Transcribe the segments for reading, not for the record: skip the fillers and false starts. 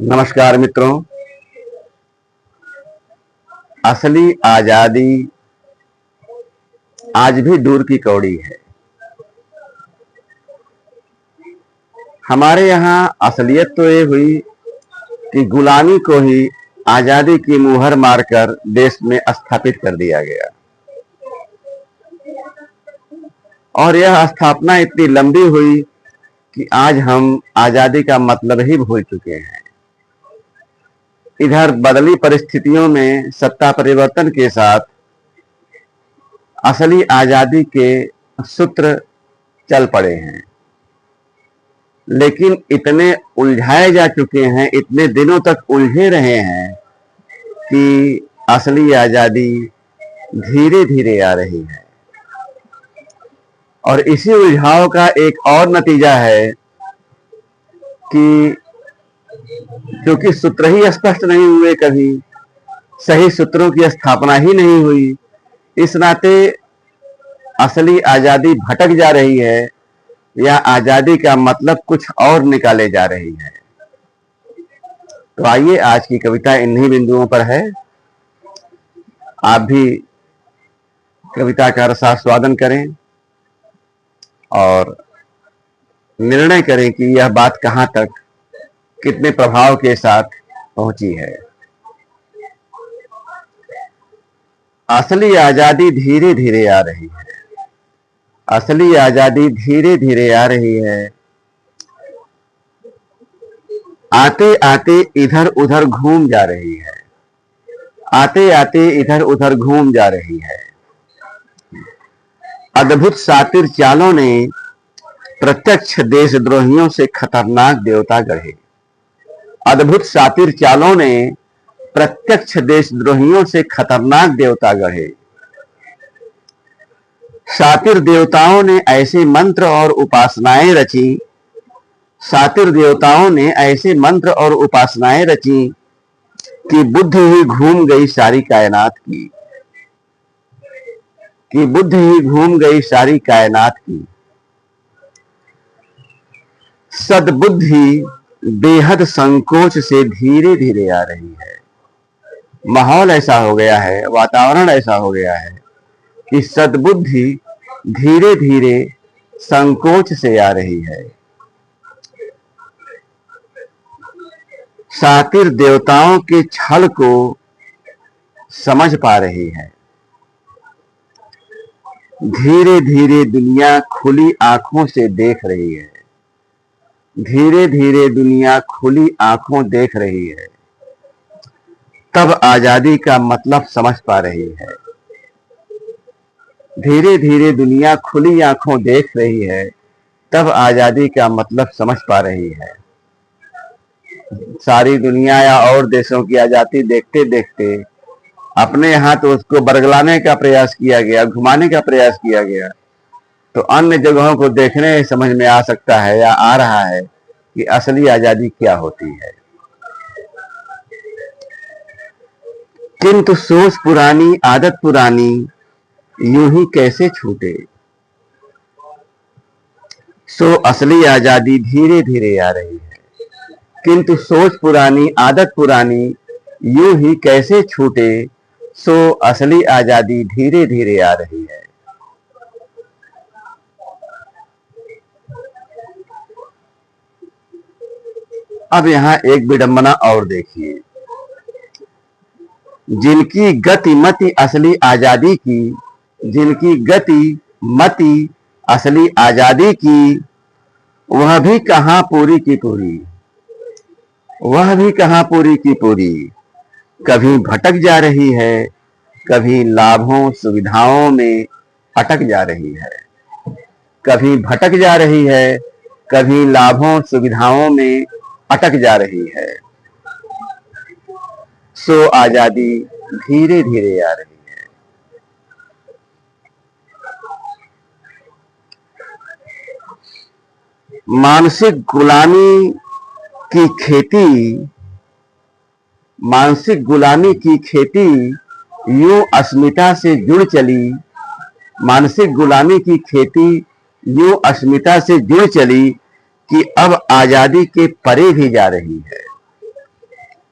नमस्कार मित्रों। असली आजादी आज भी दूर की कौड़ी है। हमारे यहाँ असलियत तो ये हुई कि गुलामी को ही आजादी की मुहर मारकर देश में स्थापित कर दिया गया और यह स्थापना इतनी लंबी हुई कि आज हम आजादी का मतलब ही भूल चुके हैं। इधर बदली परिस्थितियों में सत्ता परिवर्तन के साथ असली आजादी के सूत्र चल पड़े हैं, लेकिन इतने उलझाए जा चुके हैं, इतने दिनों तक उलझे रहे हैं कि असली आजादी धीरे धीरे आ रही है। और इसी उलझाव का एक और नतीजा है कि क्योंकि सूत्र ही स्पष्ट नहीं हुए, कभी सही सूत्रों की स्थापना ही नहीं हुई, इस नाते असली आजादी भटक जा रही है या आजादी का मतलब कुछ और निकाले जा रही है। तो आइए, आज की कविता इन्हीं बिंदुओं पर है। आप भी कविता का रसास्वादन करें और निर्णय करें कि यह बात कहां तक कितने प्रभाव के साथ पहुंची है। असली आजादी धीरे धीरे आ रही है। असली आजादी धीरे धीरे आ रही है। आते आते इधर उधर घूम जा रही है। आते आते इधर उधर घूम जा रही है। अद्भुत शातिर चालों ने प्रत्यक्ष देशद्रोहियों से खतरनाक देवता गढ़े। अद्भुत शातिर चालों ने प्रत्यक्ष देशद्रोहियों से खतरनाक देवता गढ़े। शातिर देवताओं ने ऐसे मंत्र और उपासनाएं रची। शातिर देवताओं ने ऐसे मंत्र और उपासनाएं रची कि बुद्धि ही घूम गई सारी कायनात की। कि बुद्धि ही घूम गई सारी कायनात की। सद्बुद्धि बेहद संकोच से धीरे धीरे आ रही है। माहौल ऐसा हो गया है, वातावरण ऐसा हो गया है कि सद्बुद्धि धीरे धीरे संकोच से आ रही है। शातिर देवताओं के छल को समझ पा रही है। धीरे धीरे दुनिया खुली आंखों से देख रही है। धीरे धीरे दुनिया खुली आंखों देख रही है। तब आजादी का मतलब समझ पा रही है। धीरे धीरे दुनिया खुली आंखों देख रही है, तब आजादी का मतलब समझ पा रही है। सारी दुनिया या और देशों की आजादी देखते देखते अपने यहां तो उसको बरगलाने का प्रयास किया गया, घुमाने का प्रयास किया गया, तो अन्य जगहों को देखने समझ में आ सकता है या आ रहा है कि असली आजादी क्या होती है। किंतु सोच पुरानी, आदत पुरानी, यूं ही कैसे छूटे। सो असली आजादी धीरे धीरे आ रही है। किंतु सोच पुरानी, आदत पुरानी, यूं ही कैसे छूटे। सो असली आजादी धीरे धीरे आ रही है। अब यहां एक विडंबना और देखिए। जिनकी गति मति असली आजादी की, जिनकी गति मति असली आजादी की, वह भी कहां पूरी की पूरी। वह भी कहां पूरी की पूरी। कभी भटक जा रही है, कभी लाभों सुविधाओं में अटक जा रही है। कभी भटक जा रही है, कभी लाभों सुविधाओं में अटक जा रही है। सो आजादी धीरे धीरे आ रही है। मानसिक गुलामी की खेती, मानसिक गुलामी की खेती यूं अस्मिता से जुड़ चली। मानसिक गुलामी की खेती यूं अस्मिता से जुड़ चली कि अब आजादी के परे भी जा रही है।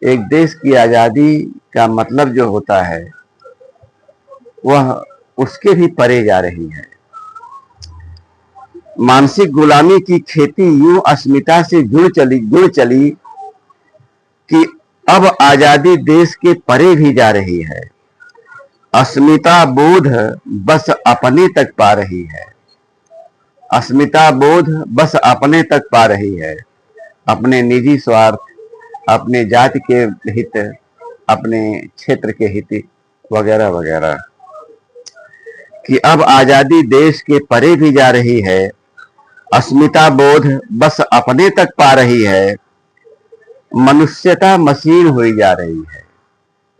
एक देश की आजादी का मतलब जो होता है वह उसके भी परे जा रही है। मानसिक गुलामी की खेती यूं अस्मिता से जुड़ चली कि अब आजादी देश के परे भी जा रही है। अस्मिता बोध बस अपने तक पा रही है। अस्मिता बोध बस अपने तक पा रही है। अपने निजी स्वार्थ, अपने जाति के हित, अपने क्षेत्र के हित वगैरह वगैरह कि अब आजादी देश के परे भी जा रही है। अस्मिता बोध बस अपने तक पा रही है। मनुष्यता मशीन हुई जा रही है।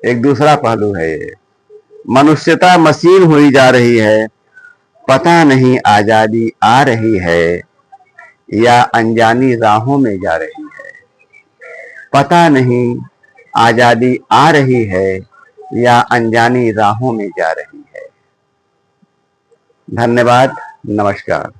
एक दूसरा पहलू है ये। मनुष्यता मशीन हुई जा रही है। पता नहीं आजादी आ रही है या अनजानी राहों में जा रही है। पता नहीं आजादी आ रही है या अनजानी राहों में जा रही है। धन्यवाद। नमस्कार।